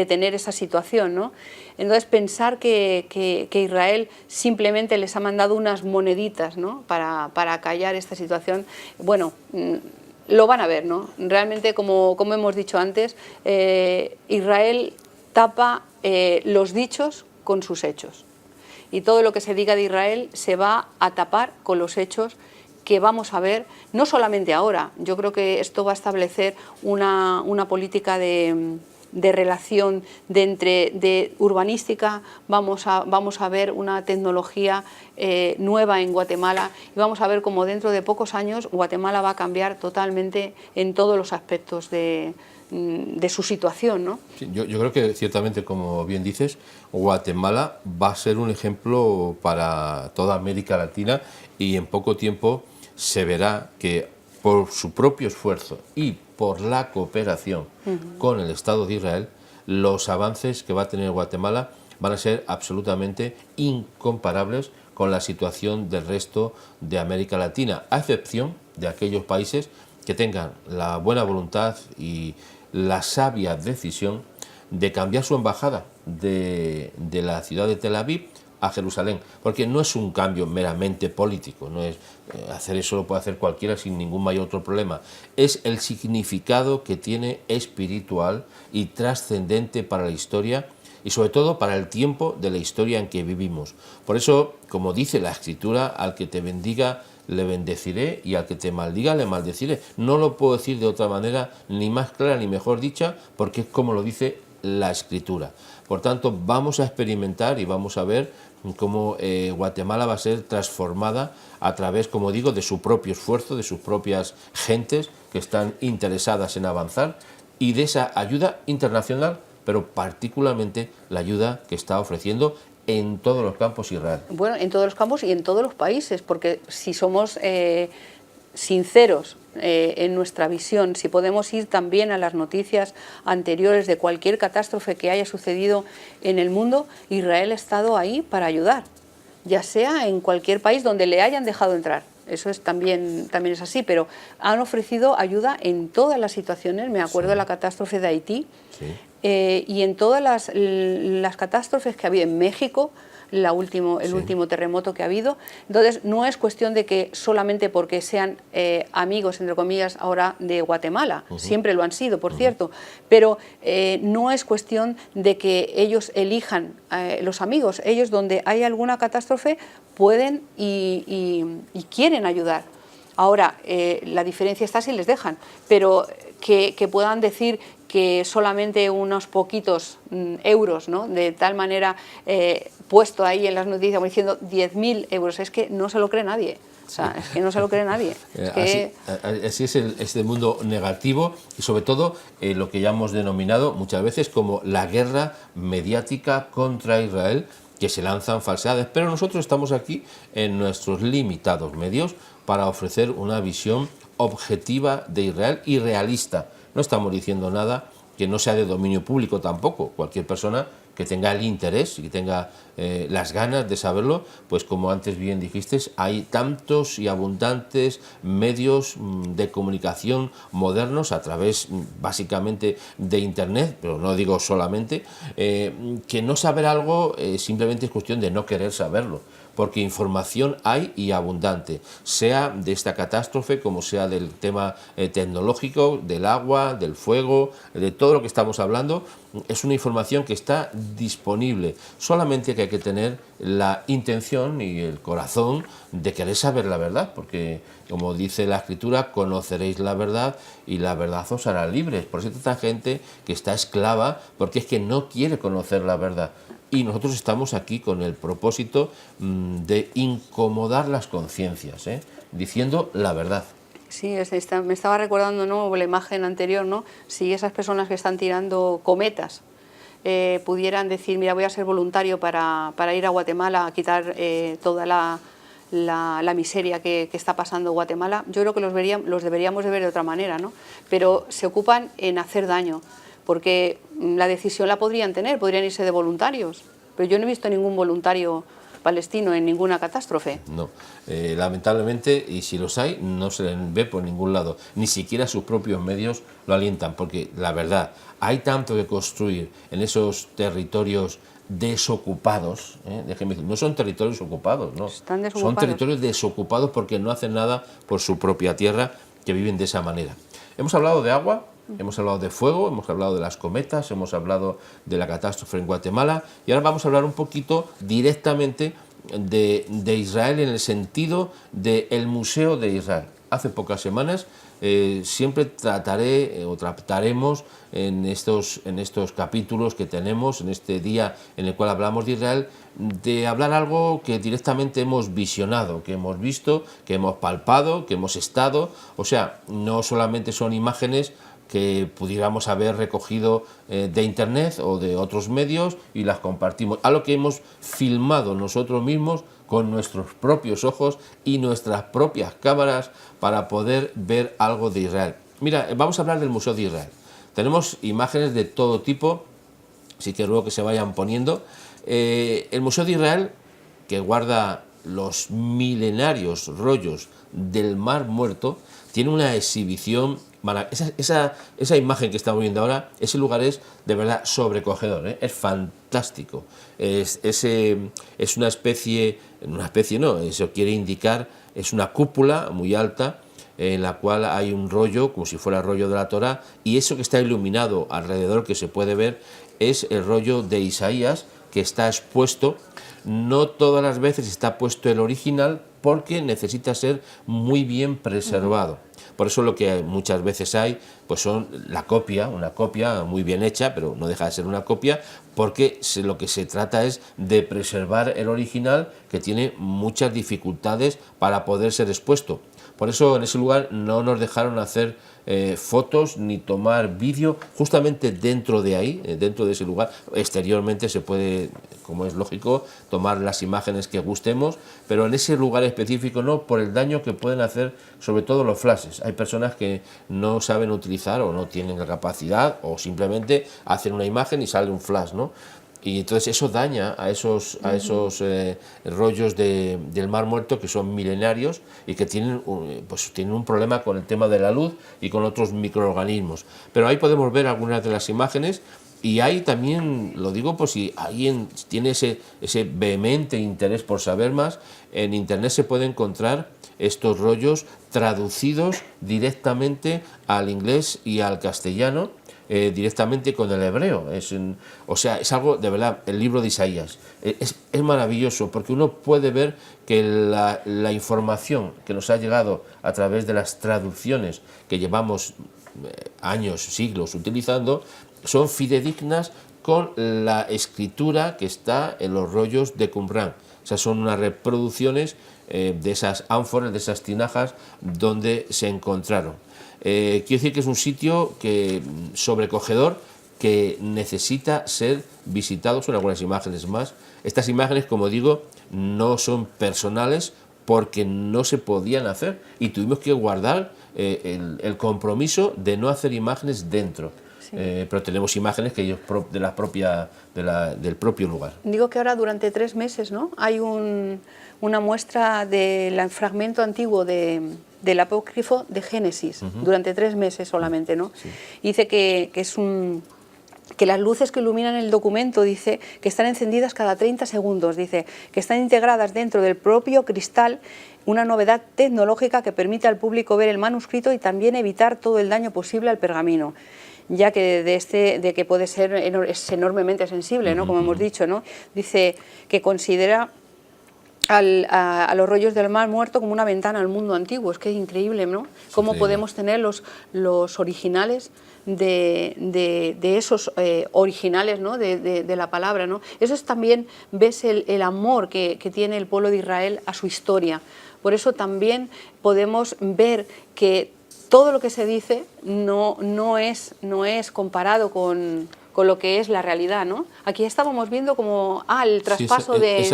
Speaker 2: tener esa situación, ¿no? Entonces pensar que Israel simplemente les ha mandado unas moneditas, ¿no? para callar esta situación, bueno, lo van a ver, ¿no? Realmente, como hemos dicho antes, Israel tapa los dichos con sus hechos, y todo lo que se diga de Israel se va a tapar con los hechos que vamos a ver, no solamente ahora, yo creo que esto va a establecer una política de relación de urbanística, vamos a ver una tecnología nueva en Guatemala y vamos a ver cómo dentro de pocos años Guatemala va a cambiar totalmente en todos los aspectos de su situación, ¿no?
Speaker 1: Sí, yo creo que ciertamente, como bien dices, Guatemala va a ser un ejemplo para toda América Latina y en poco tiempo se verá que por su propio esfuerzo y por la cooperación con el Estado de Israel, los avances que va a tener Guatemala van a ser absolutamente incomparables con la situación del resto de América Latina, a excepción de aquellos países que tengan la buena voluntad y la sabia decisión de cambiar su embajada de la ciudad de Tel Aviv a Jerusalén, porque no es un cambio meramente político, no es hacer eso lo puede hacer cualquiera sin ningún mayor otro problema, es el significado que tiene espiritual y trascendente para la historia y sobre todo para el tiempo de la historia en que vivimos. Por eso, como dice la Escritura, al que te bendiga le bendeciré y al que te maldiga le maldeciré. No lo puedo decir de otra manera, ni más clara ni mejor dicha, porque es como lo dice la Escritura. Por tanto, vamos a experimentar y vamos a ver cómo Guatemala va a ser transformada a través, como digo, de su propio esfuerzo, de sus propias gentes que están interesadas en avanzar y de esa ayuda internacional, pero particularmente la ayuda que está ofreciendo en todos los campos Israel.
Speaker 2: Bueno, en todos los campos y en todos los países, porque si somos sinceros en nuestra visión, si podemos ir también a las noticias anteriores de cualquier catástrofe que haya sucedido en el mundo, Israel ha estado ahí para ayudar, ya sea en cualquier país donde le hayan dejado entrar. Eso es también es así, pero han ofrecido ayuda en todas las situaciones. Me acuerdo de la catástrofe de Haití, y en todas las catástrofes que ha habido en México, el último terremoto que ha habido. Entonces, no es cuestión de que solamente porque sean amigos, entre comillas, ahora de Guatemala, siempre lo han sido, por cierto, pero no es cuestión de que ellos elijan los amigos. Ellos, donde hay alguna catástrofe, pueden y quieren ayudar. Ahora, la diferencia está si les dejan, pero que puedan decir que solamente unos poquitos euros, ¿no?, de tal manera puesto ahí en las noticias como diciendo 10.000 euros, es que no se lo cree nadie. O sea, es que no se lo cree nadie.
Speaker 1: Así es este mundo negativo y sobre todo lo que ya hemos denominado muchas veces como la guerra mediática contra Israel, que se lanzan falsedades, pero nosotros estamos aquí en nuestros limitados medios para ofrecer una visión objetiva de Israel y realista. No estamos diciendo nada que no sea de dominio público tampoco. Cualquier persona que tenga el interés y que tenga las ganas de saberlo, pues como antes bien dijiste, hay tantos y abundantes medios de comunicación modernos a través básicamente de Internet, pero no digo solamente, que no saber algo simplemente es cuestión de no querer saberlo, porque información hay y abundante, sea de esta catástrofe como sea del tema tecnológico, del agua, del fuego, de todo lo que estamos hablando. Es una información que está disponible, solamente que hay que tener la intención y el corazón de querer saber la verdad, porque como dice la Escritura, conoceréis la verdad y la verdad os hará libres. Por eso hay tanta gente que está esclava porque es que no quiere conocer la verdad. Y nosotros estamos aquí con el propósito de incomodar las conciencias, diciendo la verdad.
Speaker 2: Sí, me estaba recordando, ¿no?, la imagen anterior, ¿no? Si esas personas que están tirando cometas pudieran decir, mira, voy a ser voluntario para ir a Guatemala a quitar toda la miseria que está pasando Guatemala, yo creo que los deberíamos de ver de otra manera, ¿no? Pero se ocupan en hacer daño, porque la decisión la podrían tener, podrían irse de voluntarios, pero yo no he visto ningún voluntario palestino en ninguna catástrofe.
Speaker 1: No, lamentablemente, y si los hay, no se les ve por ningún lado, ni siquiera sus propios medios lo alientan, porque la verdad, hay tanto que construir en esos territorios desocupados, déjenme decir, no son territorios ocupados, no, son territorios desocupados porque no hacen nada por su propia tierra, que viven de esa manera. Hemos hablado de agua, hemos hablado de fuego, hemos hablado de las cometas, hemos hablado de la catástrofe en Guatemala y ahora vamos a hablar un poquito directamente de Israel en el sentido del Museo de Israel. Hace pocas semanas siempre trataremos en estos capítulos que tenemos, en este día en el cual hablamos de Israel, de hablar algo que directamente hemos visionado, que hemos visto, que hemos palpado, que hemos estado. O sea, no solamente son imágenes que pudiéramos haber recogido de internet o de otros medios y las compartimos, a lo que hemos filmado nosotros mismos con nuestros propios ojos y nuestras propias cámaras para poder ver algo de Israel. Mira, vamos a hablar del Museo de Israel. Tenemos imágenes de todo tipo, así que ruego que se vayan poniendo. El Museo de Israel, que guarda los milenarios rollos del Mar Muerto, tiene una exhibición. Esa imagen que estamos viendo ahora, ese lugar es de verdad sobrecogedor, ¿eh? Es fantástico. Es una especie no, eso quiere indicar, es una cúpula muy alta en la cual hay un rollo, como si fuera el rollo de la Torá, y eso que está iluminado alrededor, que se puede ver, es el rollo de Isaías, que está expuesto. No todas las veces está puesto el original, porque necesita ser muy bien preservado. Por eso lo que muchas veces hay, pues son una copia muy bien hecha, pero no deja de ser una copia, porque lo que se trata es de preservar el original, que tiene muchas dificultades para poder ser expuesto. Por eso en ese lugar no nos dejaron hacer fotos ni tomar vídeo justamente dentro de ahí, dentro de ese lugar. Exteriormente se puede, como es lógico, tomar las imágenes que gustemos, pero en ese lugar específico no, por el daño que pueden hacer sobre todo los flashes. Hay personas que no saben utilizar o no tienen la capacidad, o simplemente hacen una imagen y sale un flash, ¿no? Y entonces eso daña a esos rollos del Mar Muerto, que son milenarios y que tienen un problema con el tema de la luz y con otros microorganismos. Pero ahí podemos ver algunas de las imágenes, y ahí también, lo digo por si alguien tiene ese vehemente interés por saber más, en internet se puede encontrar estos rollos traducidos directamente al inglés y al castellano, directamente con el hebreo. Es algo de verdad. El libro de Isaías es maravilloso, porque uno puede ver que la información que nos ha llegado a través de las traducciones que llevamos años, siglos utilizando, son fidedignas con la escritura que está en los rollos de Qumrán. O sea, son unas reproducciones de esas ánforas, de esas tinajas donde se encontraron. Quiero decir que es un sitio sobrecogedor, que necesita ser visitado. Son algunas imágenes más. Estas imágenes, como digo, no son personales, porque no se podían hacer, y tuvimos que guardar el compromiso de no hacer imágenes dentro. Sí. Pero tenemos imágenes que ellos del propio lugar.
Speaker 2: Digo que ahora durante 3 meses, ¿no?, hay una muestra del fragmento antiguo del apócrifo de Génesis, durante 3 meses solamente, ¿no? Sí. Dice que las luces que iluminan el documento, dice, que están encendidas cada 30 segundos, dice, que están integradas dentro del propio cristal, una novedad tecnológica que permite al público ver el manuscrito y también evitar todo el daño posible al pergamino, ya que de que puede ser es enormemente sensible, ¿no?, como hemos dicho, ¿no? Dice que considera a los rollos del Mar Muerto como una ventana al mundo antiguo. Es que es increíble, ¿no?, cómo podemos tener los originales de esos originales, ¿no?, de la palabra, ¿no? Eso es también, ves el amor que tiene el pueblo de Israel a su historia. Por eso también podemos ver que todo lo que se dice no es comparado con lo que es la realidad, ¿no? Aquí estábamos viendo como el traspaso de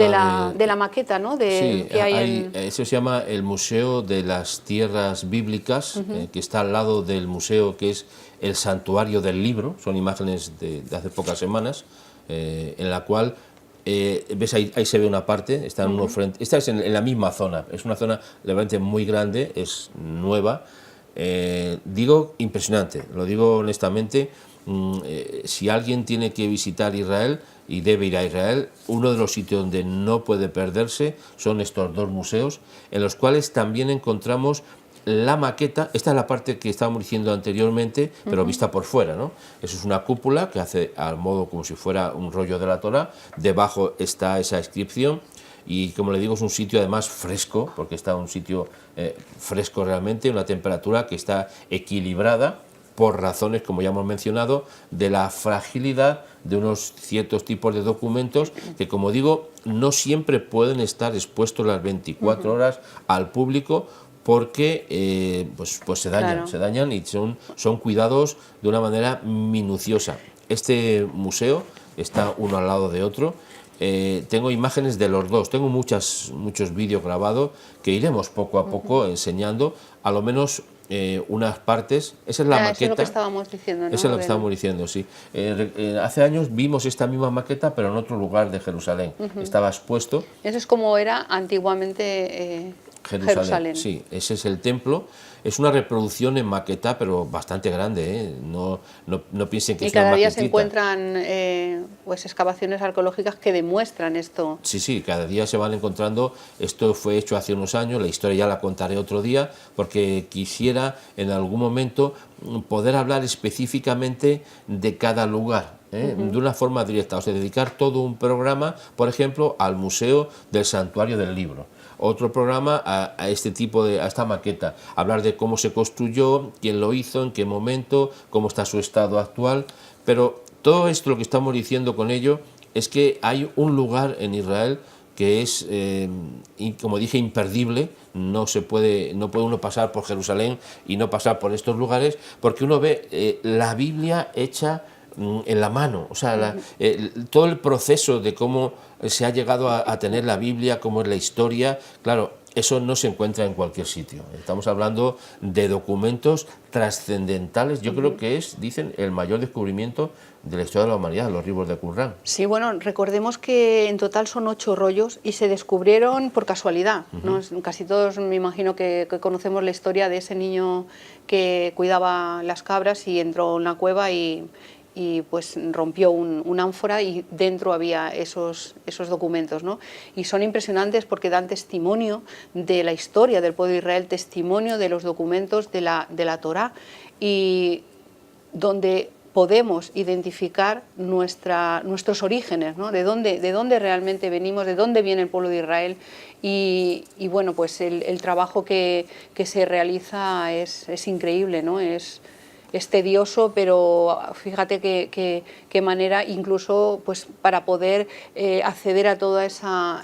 Speaker 2: la maqueta, ¿no?
Speaker 1: Eso se llama el Museo de las Tierras Bíblicas, que está al lado del museo que es el Santuario del Libro. Son imágenes de hace pocas semanas, en la cual ves ahí se ve una parte, están unos frente. Esta es en la misma zona, es una zona realmente muy grande, es nueva. Digo impresionante, lo digo honestamente. Si alguien tiene que visitar Israel y debe ir a Israel, uno de los sitios donde no puede perderse son estos 2 museos, en los cuales también encontramos la maqueta. Esta es la parte que estábamos diciendo anteriormente, pero vista por fuera, ¿no? Eso es una cúpula que hace al modo como si fuera un rollo de la Torá. Debajo está esa inscripción. y como le digo es un sitio además fresco, porque está en un sitio fresco realmente, una temperatura que está equilibrada por razones, como ya hemos mencionado, de la fragilidad de unos ciertos tipos de documentos que, como digo, no siempre pueden estar expuestos las 24 horas al público, porque pues se dañan,
Speaker 2: Claro.
Speaker 1: se dañan y son cuidados de una manera minuciosa. Este museo está uno al lado de otro. Tengo imágenes de los dos, tengo muchos vídeos grabados que iremos poco a poco enseñando, a lo menos unas partes. Esa es la maqueta.
Speaker 2: Eso es lo que estábamos diciendo, ¿no?
Speaker 1: Eso es lo que estábamos diciendo, sí. Hace años vimos esta misma maqueta, pero en otro lugar de Jerusalén. Estaba expuesto.
Speaker 2: Eso es como era antiguamente Jerusalén.
Speaker 1: Sí, ese es el templo. Es una reproducción en maqueta, pero bastante grande, ¿eh? No piensen que
Speaker 2: y
Speaker 1: es una
Speaker 2: cada día
Speaker 1: maquetita.
Speaker 2: se encuentran pues excavaciones arqueológicas que demuestran esto.
Speaker 1: Sí, cada día se van encontrando. Esto fue hecho hace unos años, la historia ya la contaré otro día, porque quisiera en algún momento poder hablar específicamente de cada lugar, de una forma directa, o sea, dedicar todo un programa, por ejemplo, al Museo del Santuario del Libro. Otro programa a este tipo a esta maqueta, hablar de cómo se construyó, quién lo hizo, en qué momento, cómo está su estado actual. Pero todo esto, lo que estamos diciendo con ello, es que hay un lugar en Israel que es, como dije, imperdible. No puede uno pasar por Jerusalén y no pasar por estos lugares, porque uno ve la Biblia hecha en la mano, o sea, todo el proceso de cómo se ha llegado a tener la Biblia, cómo es la historia, claro, eso no se encuentra en cualquier sitio. Estamos hablando de documentos trascendentales. Yo creo que dicen, el mayor descubrimiento de la historia de la humanidad, los libros de Qumran.
Speaker 2: Sí, bueno, recordemos que en total son 8 rollos y se descubrieron por casualidad, ¿no? Casi todos me imagino que conocemos la historia de ese niño que cuidaba las cabras y entró en una cueva y pues rompió un ánfora y dentro había esos documentos, ¿no? Y son impresionantes porque dan testimonio de la historia del pueblo de Israel, testimonio de los documentos de la Torá, y donde podemos identificar nuestros orígenes, ¿no? De dónde realmente venimos, de dónde viene el pueblo de Israel, y bueno, pues el trabajo que se realiza es increíble, ¿no? Es tedioso, pero fíjate qué manera, incluso pues para poder acceder a toda esa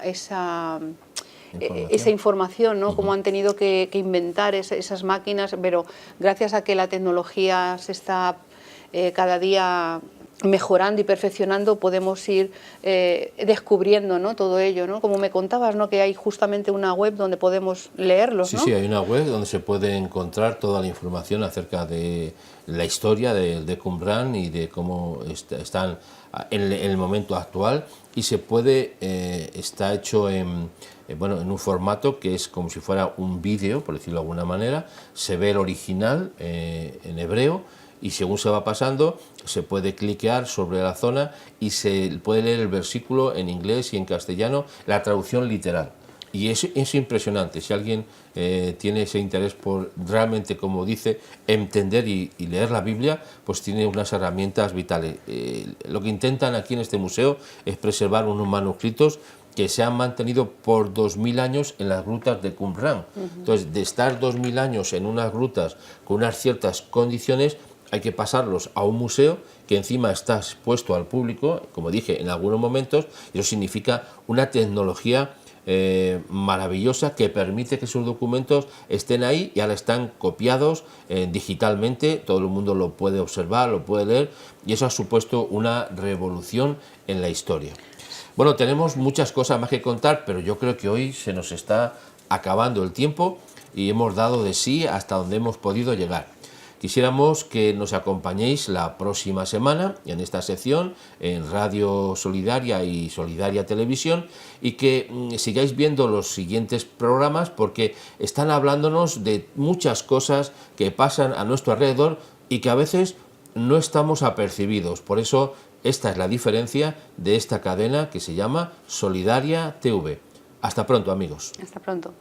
Speaker 2: información, ¿no? Cómo han tenido que inventar esas máquinas, pero gracias a que la tecnología se está cada día mejorando y perfeccionando, podemos ir descubriendo, ¿no? Todo ello, ¿no? Como me contabas, ¿no? Que hay justamente una web donde podemos leerlos, ¿no?
Speaker 1: Sí, hay una web donde se puede encontrar toda la información acerca de la historia de Qumran y de cómo están en el momento actual, y se puede, está hecho en un formato que es como si fuera un vídeo, por decirlo de alguna manera. Se ve el original en hebreo, y según se va pasando se puede cliquear sobre la zona y se puede leer el versículo en inglés y en castellano, la traducción literal. Y es impresionante. Si alguien tiene ese interés por realmente, como dice, entender y leer la Biblia, pues tiene unas herramientas vitales. Lo que intentan aquí en este museo es preservar unos manuscritos que se han mantenido por 2000 años en las grutas de Qumran. Entonces, de estar 2000 años en unas grutas con unas ciertas condiciones, hay que pasarlos a un museo que encima está expuesto al público, como dije, en algunos momentos. Eso significa una tecnología maravillosa que permite que esos documentos estén ahí y ahora están copiados digitalmente. Todo el mundo lo puede observar, lo puede leer, y eso ha supuesto una revolución en la historia. Bueno, tenemos muchas cosas más que contar, pero yo creo que hoy se nos está acabando el tiempo y hemos dado de sí hasta donde hemos podido llegar. Quisiéramos que nos acompañéis la próxima semana en esta sección en Radio Solidaria y Solidaria Televisión, y que sigáis viendo los siguientes programas, porque están hablándonos de muchas cosas que pasan a nuestro alrededor y que a veces no estamos apercibidos. Por eso esta es la diferencia de esta cadena que se llama Solidaria TV. Hasta pronto, amigos.
Speaker 2: Hasta pronto.